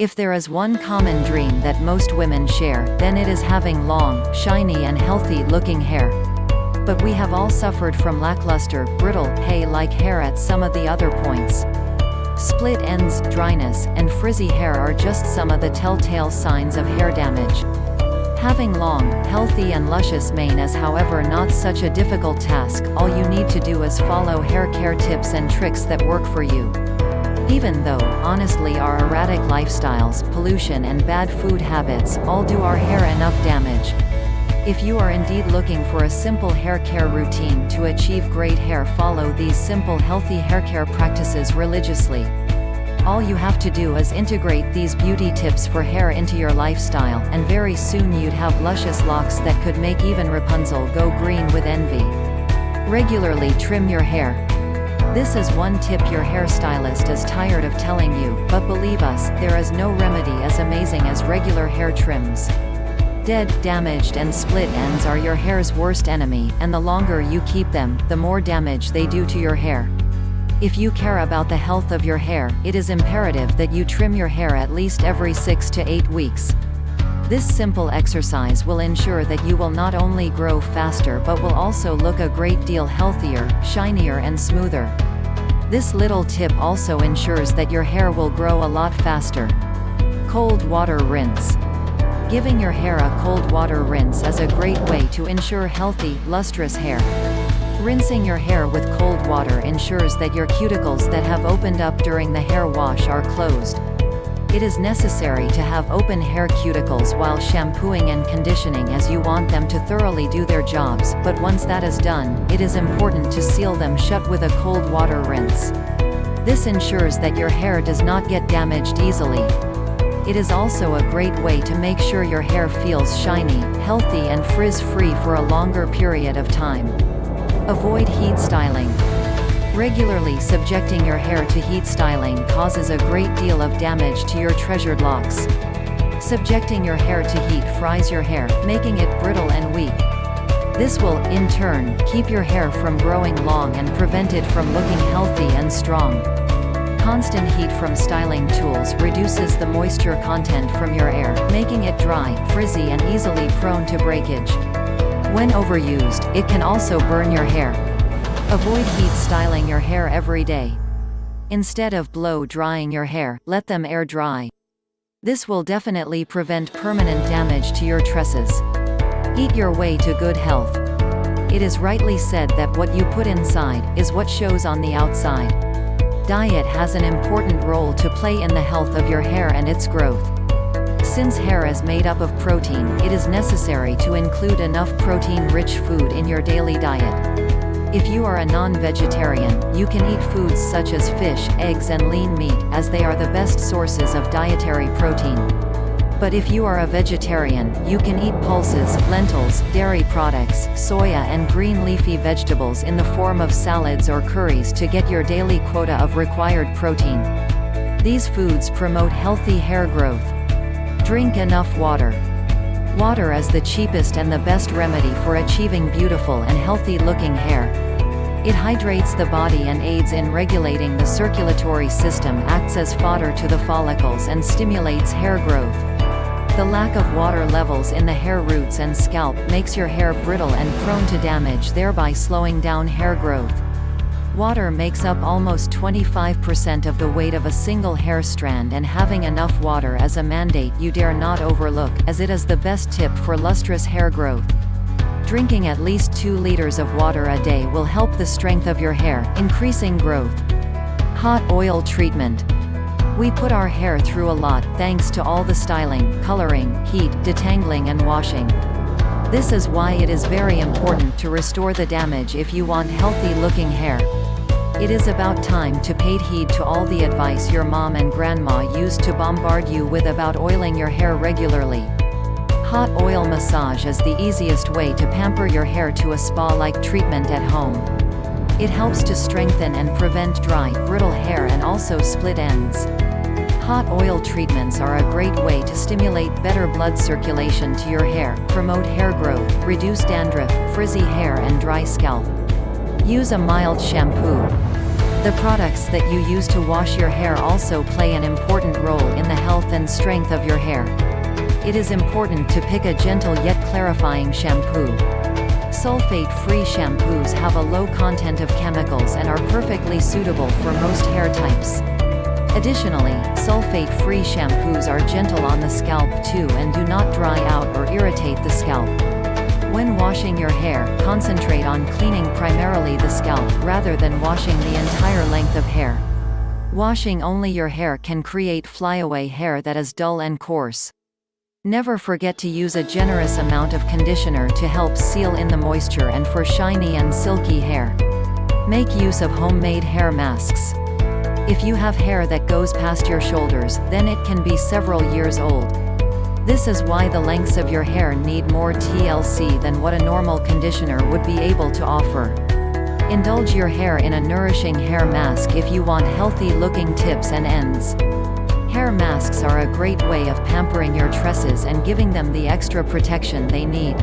If there is one common dream that most women share, then it is having long, shiny and healthy-looking hair. But we have all suffered from lackluster, brittle, hay-like hair at some of the other points. Split ends, dryness, and frizzy hair are just some of the telltale signs of hair damage. Having long, healthy and luscious mane is however not such a difficult task. All you need to do is follow hair care tips and tricks that work for you. Even though, honestly, our erratic lifestyles, pollution and bad food habits all do our hair enough damage. If you are indeed looking for a simple hair care routine to achieve great hair, follow these simple healthy hair care practices religiously. All you have to do is integrate these beauty tips for hair into your lifestyle, and very soon you'd have luscious locks that could make even Rapunzel go green with envy. Regularly trim your hair. This is one tip your hairstylist is tired of telling you, but believe us, there is no remedy as amazing as regular hair trims. Dead, damaged and split ends are your hair's worst enemy, and the longer you keep them, the more damage they do to your hair. If you care about the health of your hair, it is imperative that you trim your hair at least every 6 to 8 weeks. This simple exercise will ensure that you will not only grow faster but will also look a great deal healthier, shinier and smoother. This little tip also ensures that your hair will grow a lot faster. Cold water rinse. Giving your hair a cold water rinse is a great way to ensure healthy, lustrous hair. Rinsing your hair with cold water ensures that your cuticles that have opened up during the hair wash are closed. It is necessary to have open hair cuticles while shampooing and conditioning, as you want them to thoroughly do their jobs, but once that is done, it is important to seal them shut with a cold water rinse. This ensures that your hair does not get damaged easily. It is also a great way to make sure your hair feels shiny, healthy and frizz-free for a longer period of time. Avoid heat styling. Regularly subjecting your hair to heat styling causes a great deal of damage to your treasured locks. Subjecting your hair to heat fries your hair, making it brittle and weak. This will, in turn, keep your hair from growing long and prevent it from looking healthy and strong. Constant heat from styling tools reduces the moisture content from your hair, making it dry, frizzy and easily prone to breakage. When overused, it can also burn your hair. Avoid heat styling your hair every day. Instead of blow drying your hair, let them air dry. This will definitely prevent permanent damage to your tresses. Eat your way to good health. It is rightly said that what you put inside is what shows on the outside. Diet has an important role to play in the health of your hair and its growth. Since hair is made up of protein, it is necessary to include enough protein-rich food in your daily diet. If you are a non-vegetarian, you can eat foods such as fish, eggs and lean meat, as they are the best sources of dietary protein. But if you are a vegetarian, you can eat pulses, lentils, dairy products, soya and green leafy vegetables in the form of salads or curries to get your daily quota of required protein. These foods promote healthy hair growth. Drink enough water. Water is the cheapest and the best remedy for achieving beautiful and healthy-looking hair. It hydrates the body and aids in regulating the circulatory system, acts as fodder to the follicles and stimulates hair growth. The lack of water levels in the hair roots and scalp makes your hair brittle and prone to damage, thereby slowing down hair growth. Water makes up almost 25% of the weight of a single hair strand, and having enough water is a mandate you dare not overlook, as it is the best tip for lustrous hair growth. Drinking at least 2 liters of water a day will help the strength of your hair, increasing growth. Hot oil treatment. We put our hair through a lot, thanks to all the styling, coloring, heat, detangling and washing. This is why it is very important to restore the damage if you want healthy-looking hair. It is about time to pay heed to all the advice your mom and grandma used to bombard you with about oiling your hair regularly. Hot oil massage is the easiest way to pamper your hair to a spa-like treatment at home. It helps to strengthen and prevent dry, brittle hair and also split ends. Hot oil treatments are a great way to stimulate better blood circulation to your hair, promote hair growth, reduce dandruff, frizzy hair and dry scalp. Use a mild shampoo. The products that you use to wash your hair also play an important role in the health and strength of your hair. It is important to pick a gentle yet clarifying shampoo. Sulfate-free shampoos have a low content of chemicals and are perfectly suitable for most hair types. Additionally, sulfate-free shampoos are gentle on the scalp too and do not dry out or irritate the scalp. When washing your hair, concentrate on cleaning primarily the scalp rather than washing the entire length of hair. Washing only your hair can create flyaway hair that is dull and coarse. Never forget to use a generous amount of conditioner to help seal in the moisture and for shiny and silky hair. Make use of homemade hair masks. If you have hair that goes past your shoulders, then it can be several years old. This is why the lengths of your hair need more TLC than what a normal conditioner would be able to offer. Indulge your hair in a nourishing hair mask if you want healthy-looking tips and ends. Hair masks are a great way of pampering your tresses and giving them the extra protection they need.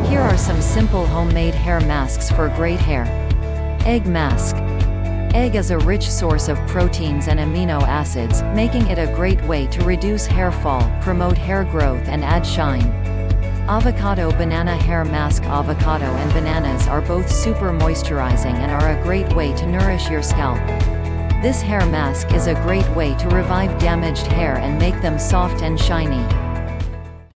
Here are some simple homemade hair masks for great hair. Egg mask. Egg is a rich source of proteins and amino acids, making it a great way to reduce hair fall, promote hair growth and add shine. Avocado banana hair mask. Avocado and bananas are both super moisturizing and are a great way to nourish your scalp. This hair mask is a great way to revive damaged hair and make them soft and shiny.